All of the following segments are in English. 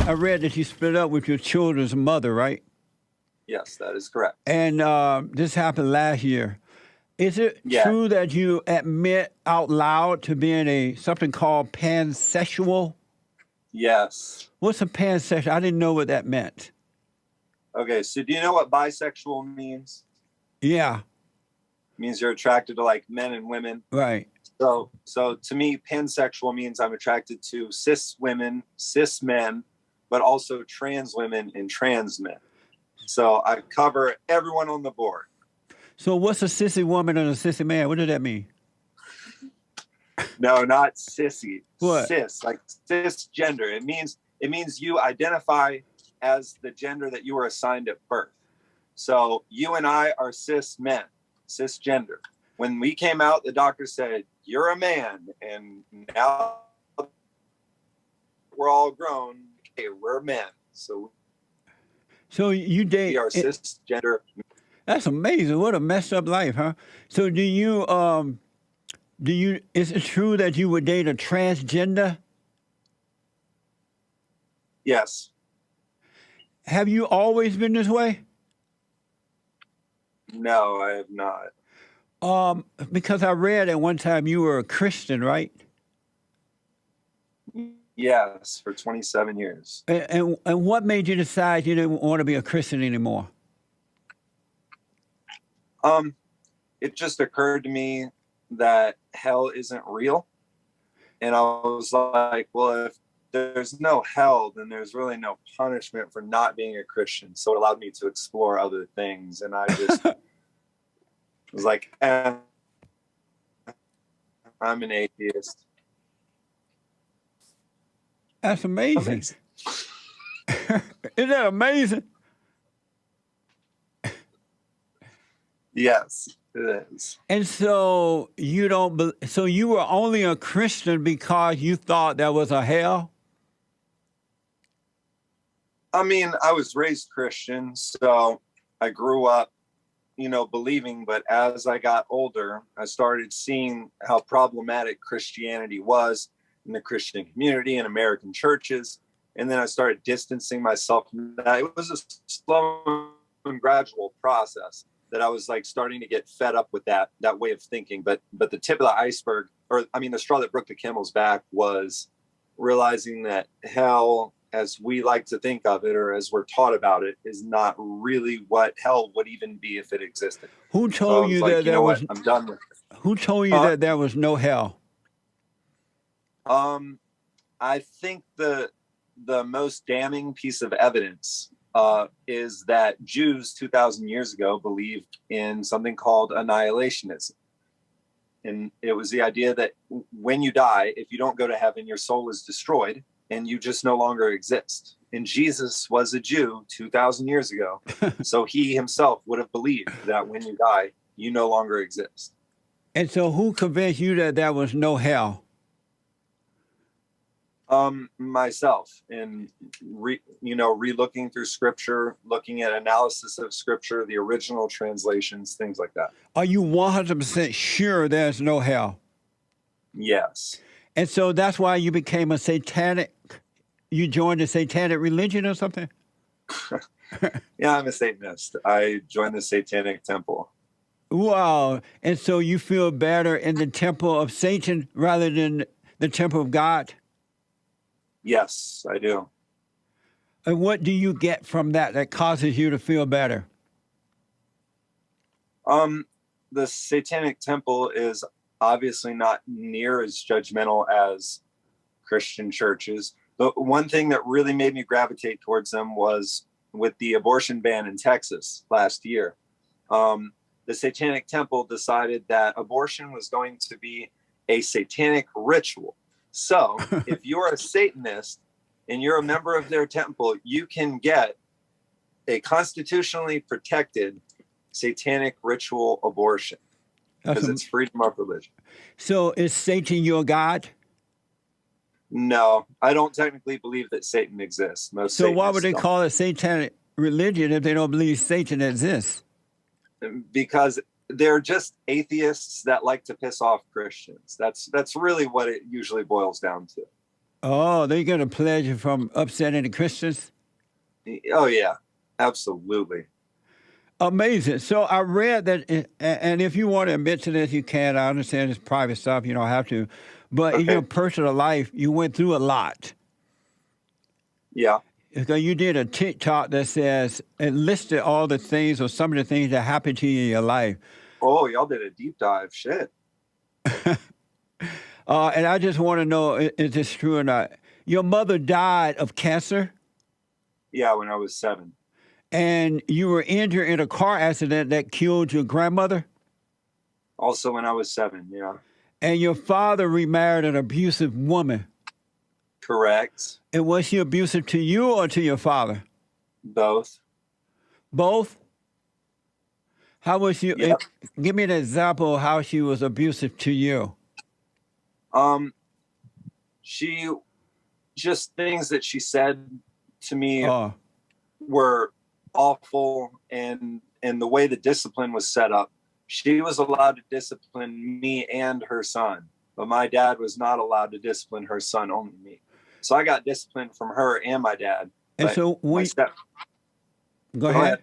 I read that you split up with your children's mother, right? Yes, that is correct. And this happened last year. Is it Yeah. true that you admit out loud to being something called pansexual? Yes. What's a pansexual? I didn't know what that meant. Okay, so do you know what bisexual means? Yeah. It means you're attracted to like men and women. Right. So to me, pansexual means I'm attracted to cis women, cis men, but also trans women and trans men. So I cover everyone on the board. So what's a sissy woman and a sissy man? What does that mean? No, not sissy. What? Cis, like cisgender. It means you identify as the gender that you were assigned at birth. So you and I are cis men, cisgender. When we came out, the doctor said, "You're a man," and now we're all grown. Okay, we're men. So you date? we are cisgender. That's amazing. What a messed up life, huh? So is it true that you would date a transgender? Yes. Have you always been this way? No, I have not. Because I read at one time you were a Christian, right? Yes, for 27 years. And what made you decide you didn't want to be a Christian anymore? It just occurred to me that hell isn't real. And I was like, well, if there's no hell, then there's really no punishment for not being a Christian. So it allowed me to explore other things. And I just was like, I'm an atheist. That's amazing. Isn't that amazing? Yes, it is. And so so you were only a Christian because you thought there was a hell? I mean, I was raised Christian, so I grew up, believing, but as I got older, I started seeing how problematic Christianity was in the Christian community and American churches. And then I started distancing myself from that. It was a slow and gradual process that I was like starting to get fed up with that way of thinking. But the tip of the iceberg, the straw that broke the camel's back, was realizing that hell, as we like to think of it, or as we're taught about it, is not really what hell would even be if it existed. Who told you that there was? I'm done with it. Who told you that there was no hell? I think the most damning piece of evidence is that Jews 2,000 years ago believed in something called annihilationism. And it was the idea that when you die, if you don't go to heaven, your soul is destroyed and you just no longer exist. And Jesus was a Jew 2,000 years ago. So he himself would have believed that when you die, you no longer exist. And so who convinced you that there was no hell? Myself, and re-looking through scripture, looking at analysis of scripture, the original translations, things like that. Are you 100% sure there's no hell? Yes. And so that's why you became you joined a satanic religion or something? Yeah, I'm a Satanist. I joined the Satanic Temple. Wow. And so you feel better in the temple of Satan rather than the temple of God? Yes, I do. And what do you get from that causes you to feel better? The Satanic Temple is obviously not near as judgmental as Christian churches. But one thing that really made me gravitate towards them was with the abortion ban in Texas last year. The Satanic Temple decided that abortion was going to be a satanic ritual. So if you're a Satanist and you're a member of their temple, you can get a constitutionally protected satanic ritual abortion because it's freedom of religion. So is Satan your God? No, I don't technically believe that Satan exists. Most so why would they don't. call it satanic religion if they don't believe Satan exists? Because they're just atheists that like to piss off Christians. That's really what it usually boils down to. Oh, they get a pleasure from upsetting the Christians? Oh yeah, absolutely. Amazing. So I read that, and if you want to admit to this, you can. I understand it's private stuff. You don't have to. But in your Okay. personal life, you went through a lot. Yeah. Because you did a TikTok that says, it listed all the things or some of the things that happened to you in your life. Oh, y'all did a deep dive. Shit. And I just want to know, is this true or not? Your mother died of cancer, Yeah, when I was 7. and you were injured in a car accident that killed your grandmother, Also when I was 7. Yeah. and your father remarried an abusive woman. Correct. And was she abusive to you or to your father? Both. Both? How was she? Yep. Give me an example of how she was abusive to you. She just things that she said to me Oh, were awful, and the way the discipline was set up, she was allowed to discipline me and her son, but my dad was not allowed to discipline her son, only me. So I got disciplined from her and my dad. and But so my we step go go ahead. ahead.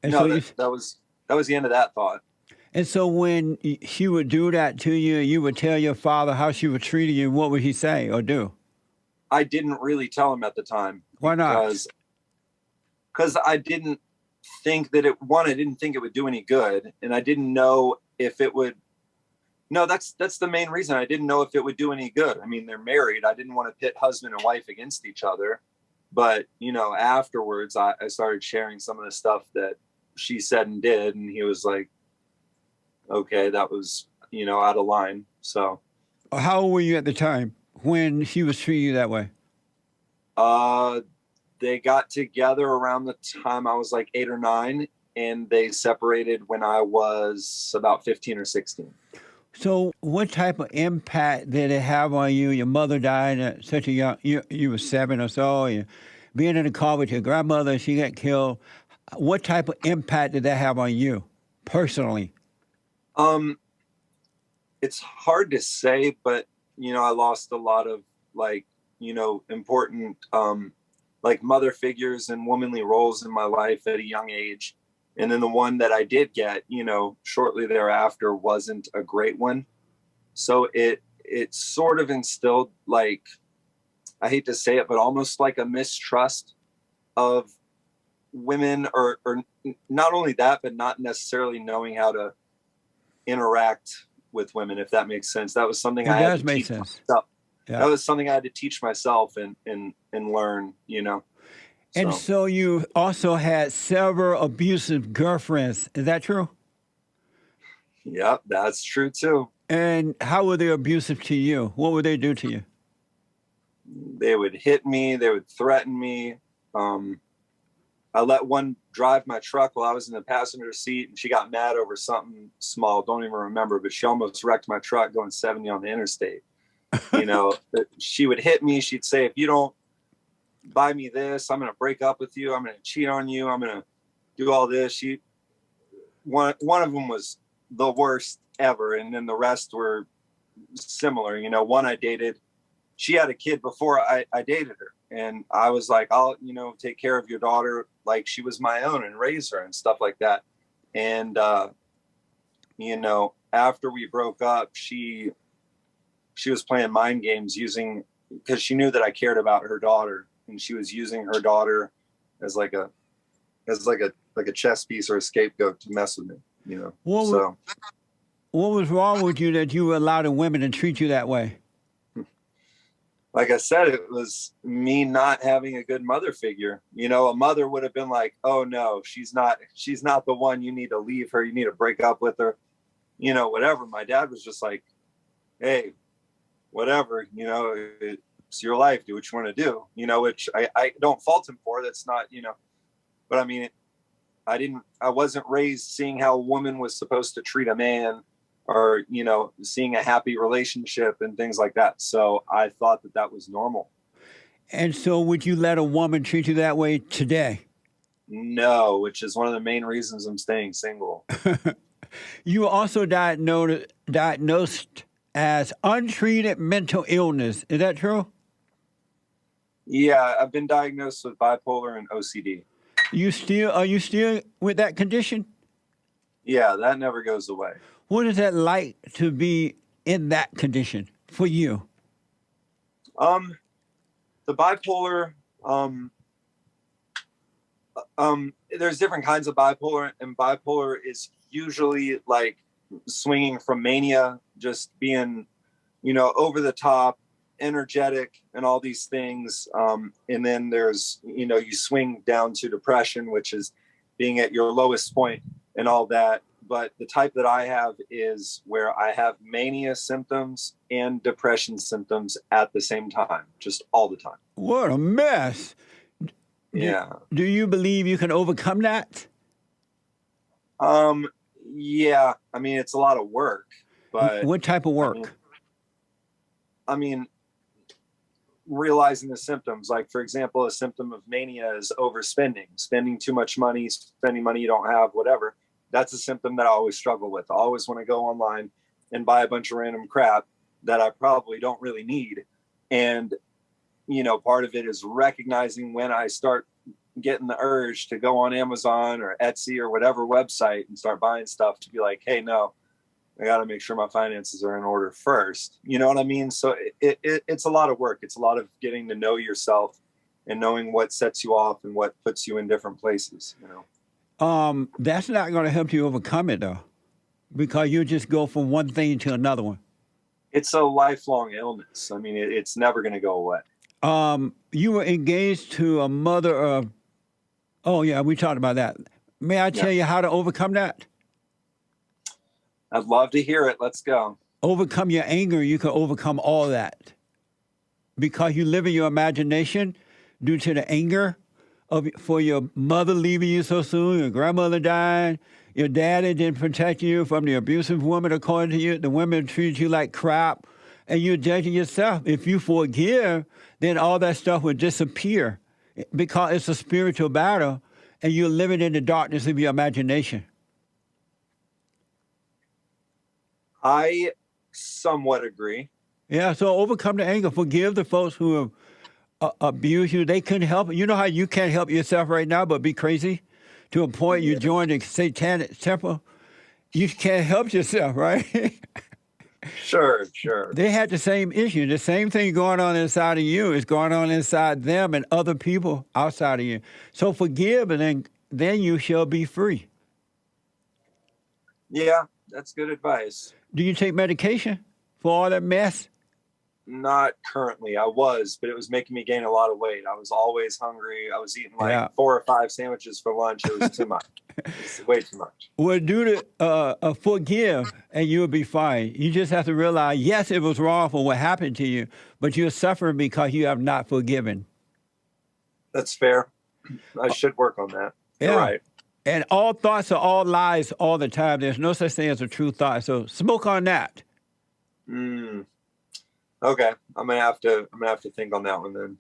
And No, so that was the end of that thought. and so when she would do that to you, you would tell your father how she would treat you. What would he say or do? I didn't really tell him at the time Why not? because I didn't think that I didn't think it would do any good, and I didn't know if it would. No, that's the main reason. I didn't know if it would do any good. I mean, they're married. I didn't want to pit husband and wife against each other. But, afterwards, I started sharing some of the stuff that she said and did. And he was like, okay, that was, out of line. So How old were you at the time when she was treating you that way? they got together around the time I was like 8 or 9. And they separated when I was about 15 or 16. So, what type of impact did it have on you? Your mother died at such a young, you were 7 or so, and being in the car with your grandmother, she got killed. What type of impact did that have on you personally? It's hard to say, but I lost a lot of important mother figures and womanly roles in my life at a young age. And then the one that I did get, shortly thereafter wasn't a great one. So it sort of instilled, I hate to say it, but almost like a mistrust of women, or not only that, but not necessarily knowing how to interact with women, if that makes sense. That was something It I had does to make teach sense. myself. Yeah. That was something I had to teach myself and learn, And So, so you also had several abusive girlfriends. Is that true? yeah, that's true too. And how were they abusive to you? What would they do to you? They would hit me. They would threaten me. I let one drive my truck while I was in the passenger seat, and she got mad over something small. Don't even remember, but she almost wrecked my truck going 70 on the interstate. She would hit me. She'd say, if you don't buy me this, I'm going to break up with you. I'm going to cheat on you. I'm going to do all this. One of them was the worst ever. And then the rest were similar. One I dated, she had a kid before I dated her. And I was like, I'll, take care of your daughter like she was my own and raise her and stuff like that. And, after we broke up, she was playing mind games because she knew that I cared about her daughter, and she was using her daughter as like a chess piece or a scapegoat to mess with me, What was wrong with you that you were allowing women to treat you that way? Like I said, it was me not having a good mother figure. A mother would have been like, oh no, she's not the one. You need to leave her. You need to break up with her, whatever. My dad was just like, hey, whatever, it's your life. Do what you want to do, which I don't fault him for. That's not, but I mean, I wasn't raised seeing how a woman was supposed to treat a man, or, seeing a happy relationship and things like that. So I thought that was normal. And so would you let a woman treat you that way today? No, which is one of the main reasons I'm staying single. You were also diagnosed as untreated mental illness. Is that true? Yeah, I've been diagnosed with bipolar and OCD. Are you still with that condition? Yeah, that never goes away. What is that like to be in that condition for you? The bipolar, there's different kinds of bipolar, and bipolar is usually like swinging from mania, just being, over the top, energetic, and all these things. And then there's, you swing down to depression, which is being at your lowest point and all that. But the type that I have is where I have mania symptoms and depression symptoms at the same time, just all the time. What a mess. Yeah. Do you believe you can overcome that? Yeah. I mean, it's a lot of work, but What type of work? I mean, realizing the symptoms, like for example, a symptom of mania is overspending, spending too much money, spending money you don't have, whatever. That's a symptom that I always struggle with. I always want to go online and buy a bunch of random crap that I probably don't really need. And, part of it is recognizing when I start getting the urge to go on Amazon or Etsy or whatever website and start buying stuff, to be like, hey, no, I got to make sure my finances are in order first. You know what I mean? So it's a lot of work. It's a lot of getting to know yourself and knowing what sets you off and what puts you in different places, That's not going to help you overcome it, though, because you just go from one thing to another one. It's a lifelong illness. I mean, it's never going to go away. You were engaged to a mother of, oh, yeah, we talked about that. May I tell you how to overcome that? I'd love to hear it. Let's go. Overcome your anger. You can overcome all that because you live in your imagination due to the anger for your mother leaving you so soon, your grandmother died, your daddy didn't protect you from the abusive woman, according to you. The women treated you like crap, and you're judging yourself. If you forgive, then all that stuff will disappear because it's a spiritual battle, and you're living in the darkness of your imagination. I somewhat agree. Yeah, so overcome the anger. Forgive the folks who have abuse you. They couldn't help it. You know how you can't help yourself right now but be crazy to a point you join the satanic temple? You can't help yourself, right? Sure. They had the same issue. The same thing going on inside of you is going on inside them and other people outside of you. So forgive, and then you shall be free. Yeah, that's good advice. Do you take medication for all that mess? Not currently. I was, but it was making me gain a lot of weight. I was always hungry. I was eating like 4 or 5 sandwiches for lunch. It was too much. It's way too much. Well, do the forgive, and you'll be fine. You just have to realize, yes, it was wrong for what happened to you, but you're suffering because you have not forgiven. That's fair. I should work on that. Yeah. You're right. And all thoughts are all lies all the time. There's no such thing as a true thought. So smoke on that. Okay, I'm gonna have to think on that one then.